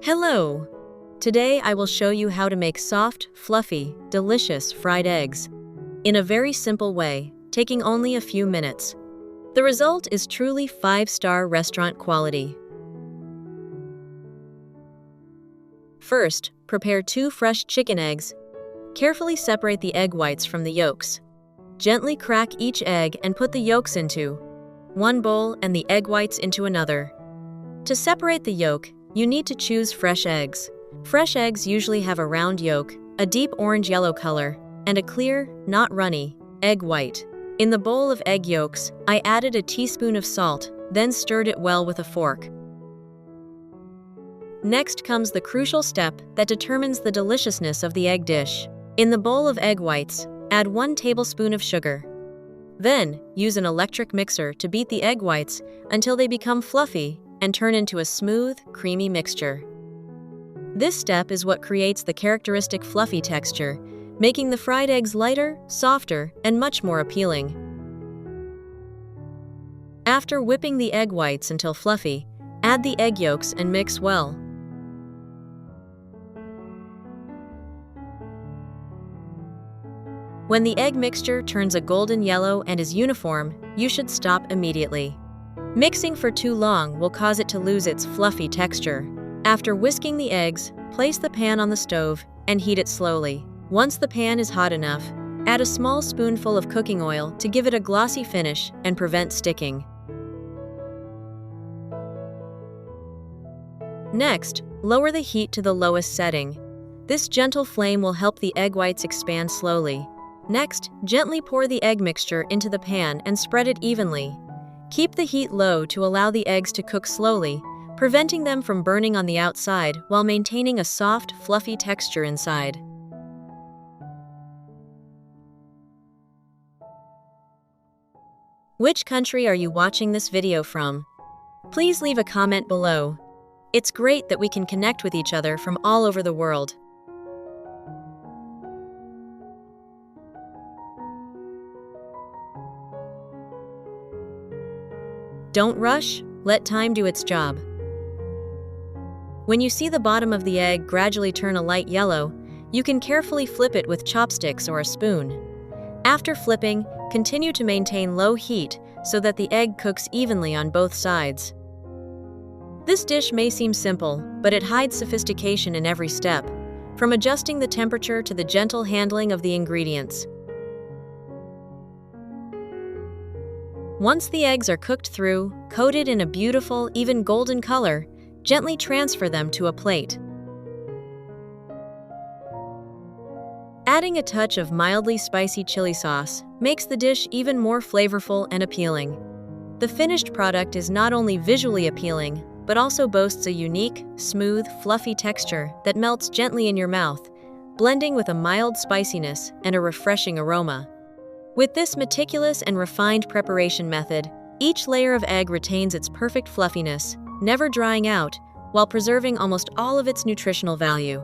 Hello! Today I will show you how to make soft, fluffy, delicious fried eggs in a very simple way, taking only a few minutes. The result is truly 5-star restaurant quality. First, prepare 2 fresh chicken eggs. Carefully separate the egg whites from the yolks. Gently crack each egg and put the yolks into one bowl and the egg whites into another. To separate the yolk, you need to choose fresh eggs. Fresh eggs usually have a round yolk, a deep orange-yellow color, and a clear, not runny, egg white. In the bowl of egg yolks, I added a teaspoon of salt, then stirred it well with a fork. Next comes the crucial step that determines the deliciousness of the egg dish. In the bowl of egg whites, add 1 tablespoon of sugar. Then, use an electric mixer to beat the egg whites until they become fluffy and turn into a smooth, creamy mixture. This step is what creates the characteristic fluffy texture, making the fried eggs lighter, softer, and much more appealing. After whipping the egg whites until fluffy, add the egg yolks and mix well. When the egg mixture turns a golden yellow and is uniform, you should stop immediately. Mixing for too long will cause it to lose its fluffy texture. After whisking the eggs, place the pan on the stove and heat it slowly. Once the pan is hot enough, add a small spoonful of cooking oil to give it a glossy finish and prevent sticking. Next, lower the heat to the lowest setting. This gentle flame will help the egg whites expand slowly. Next, gently pour the egg mixture into the pan and spread it evenly. Keep the heat low to allow the eggs to cook slowly, preventing them from burning on the outside while maintaining a soft, fluffy texture inside. Which country are you watching this video from? Please leave a comment below. It's great that we can connect with each other from all over the world. Don't rush, let time do its job. When you see the bottom of the egg gradually turn a light yellow, you can carefully flip it with chopsticks or a spoon. After flipping, continue to maintain low heat so that the egg cooks evenly on both sides. This dish may seem simple, but it hides sophistication in every step, from adjusting the temperature to the gentle handling of the ingredients. Once the eggs are cooked through, coated in a beautiful, even golden color, gently transfer them to a plate. Adding a touch of mildly spicy chili sauce makes the dish even more flavorful and appealing. The finished product is not only visually appealing, but also boasts a unique, smooth, fluffy texture that melts gently in your mouth, blending with a mild spiciness and a refreshing aroma. With this meticulous and refined preparation method, each layer of egg retains its perfect fluffiness, never drying out, while preserving almost all of its nutritional value.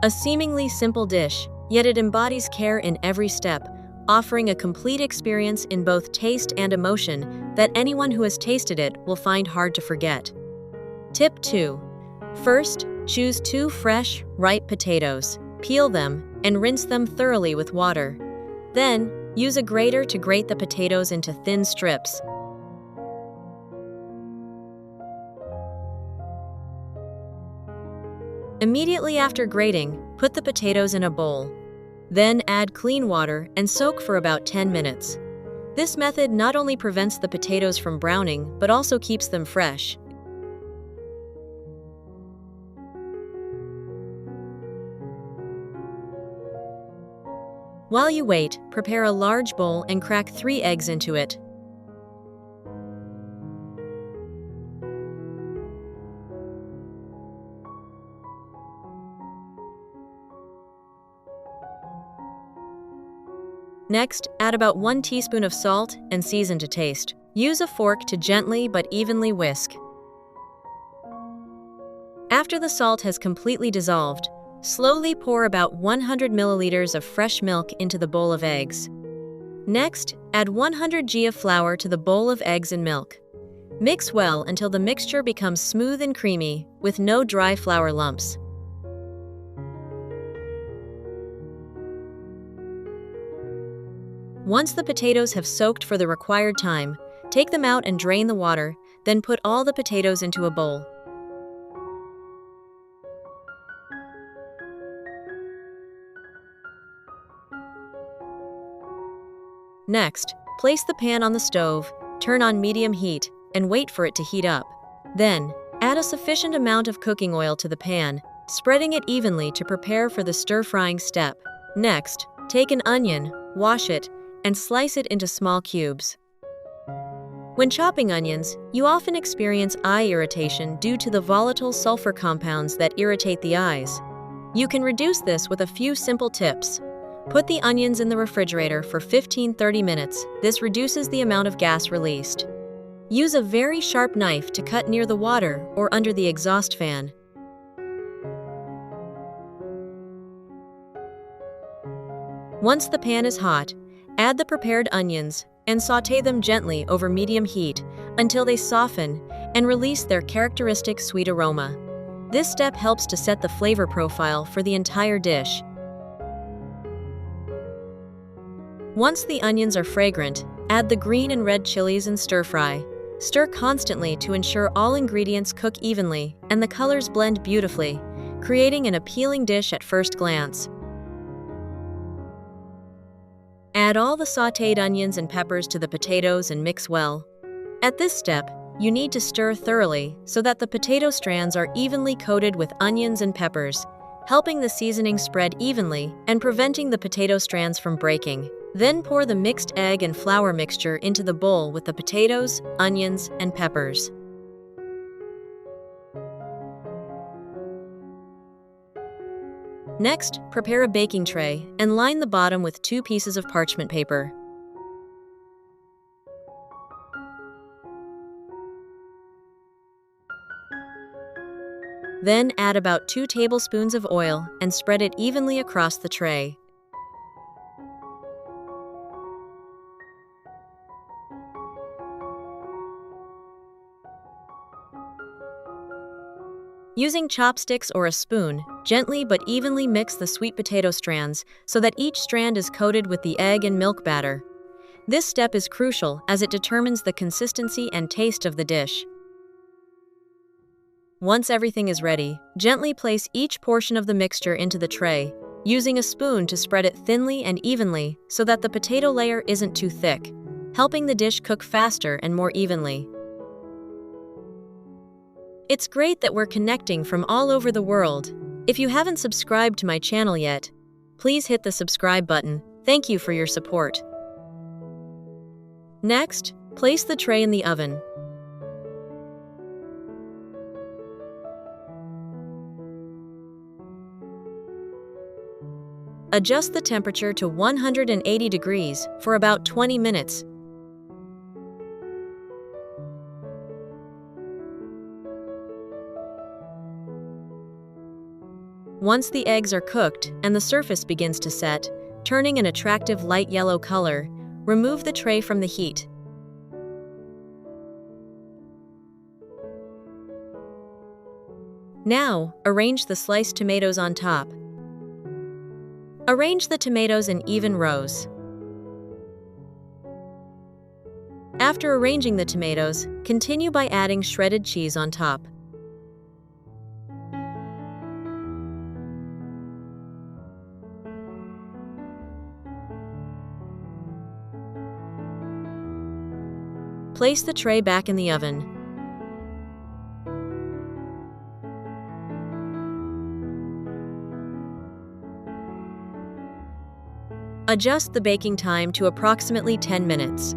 A seemingly simple dish, yet it embodies care in every step, offering a complete experience in both taste and emotion that anyone who has tasted it will find hard to forget. Tip 2. First, choose 2 fresh, ripe potatoes. Peel them and rinse them thoroughly with water. Then, use a grater to grate the potatoes into thin strips. Immediately after grating, put the potatoes in a bowl. Then add clean water and soak for about 10 minutes. This method not only prevents the potatoes from browning, but also keeps them fresh. While you wait, prepare a large bowl and crack 3 eggs into it. Next, add about 1 teaspoon of salt and season to taste. Use a fork to gently but evenly whisk. After the salt has completely dissolved, slowly pour about 100 milliliters of fresh milk into the bowl of eggs. Next, add 100 g of flour to the bowl of eggs and milk. Mix well until the mixture becomes smooth and creamy, with no dry flour lumps. Once the potatoes have soaked for the required time, take them out and drain the water, then put all the potatoes into a bowl. Next, place the pan on the stove, turn on medium heat, and wait for it to heat up. Then, add a sufficient amount of cooking oil to the pan, spreading it evenly to prepare for the stir-frying step. Next, take an onion, wash it, and slice it into small cubes. When chopping onions, you often experience eye irritation due to the volatile sulfur compounds that irritate the eyes. You can reduce this with a few simple tips. Put the onions in the refrigerator for 15–30 minutes. This reduces the amount of gas released. Use a very sharp knife to cut near the water or under the exhaust fan. Once the pan is hot, add the prepared onions and sauté them gently over medium heat until they soften and release their characteristic sweet aroma. This step helps to set the flavor profile for the entire dish. Once the onions are fragrant, add the green and red chilies and stir-fry. Stir constantly to ensure all ingredients cook evenly and the colors blend beautifully, creating an appealing dish at first glance. Add all the sautéed onions and peppers to the potatoes and mix well. At this step, you need to stir thoroughly so that the potato strands are evenly coated with onions and peppers, helping the seasoning spread evenly and preventing the potato strands from breaking. Then pour the mixed egg and flour mixture into the bowl with the potatoes, onions, and peppers. Next, prepare a baking tray and line the bottom with 2 pieces of parchment paper. Then add about 2 tablespoons of oil and spread it evenly across the tray. Using chopsticks or a spoon, gently but evenly mix the sweet potato strands so that each strand is coated with the egg and milk batter. This step is crucial as it determines the consistency and taste of the dish. Once everything is ready, gently place each portion of the mixture into the tray, using a spoon to spread it thinly and evenly so that the potato layer isn't too thick, helping the dish cook faster and more evenly. It's great that we're connecting from all over the world. If you haven't subscribed to my channel yet, please hit the subscribe button. Thank you for your support. Next, place the tray in the oven. Adjust the temperature to 180 degrees for about 20 minutes. Once the eggs are cooked and the surface begins to set, turning an attractive light yellow color, remove the tray from the heat. Now, arrange the sliced tomatoes on top. Arrange the tomatoes in even rows. After arranging the tomatoes, continue by adding shredded cheese on top. Place the tray back in the oven. Adjust the baking time to approximately 10 minutes.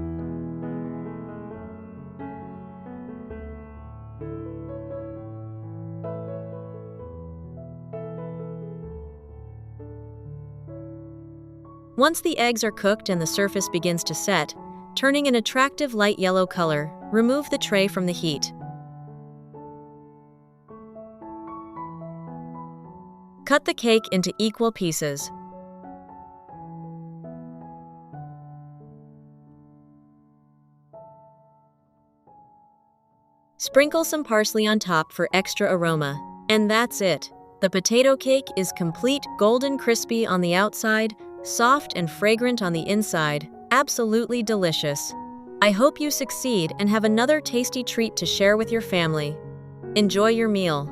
Once the eggs are cooked and the surface begins to set, turning an attractive light yellow color, remove the tray from the heat. Cut the cake into equal pieces. Sprinkle some parsley on top for extra aroma. And that's it. The potato cake is complete, golden crispy on the outside, soft and fragrant on the inside. Absolutely delicious. I hope you succeed and have another tasty treat to share with your family. Enjoy your meal.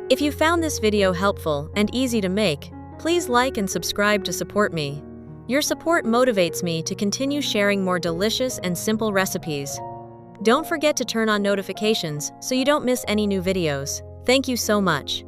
If you found this video helpful and easy to make, please like and subscribe to support me. Your support motivates me to continue sharing more delicious and simple recipes. Don't forget to turn on notifications so you don't miss any new videos. Thank you so much.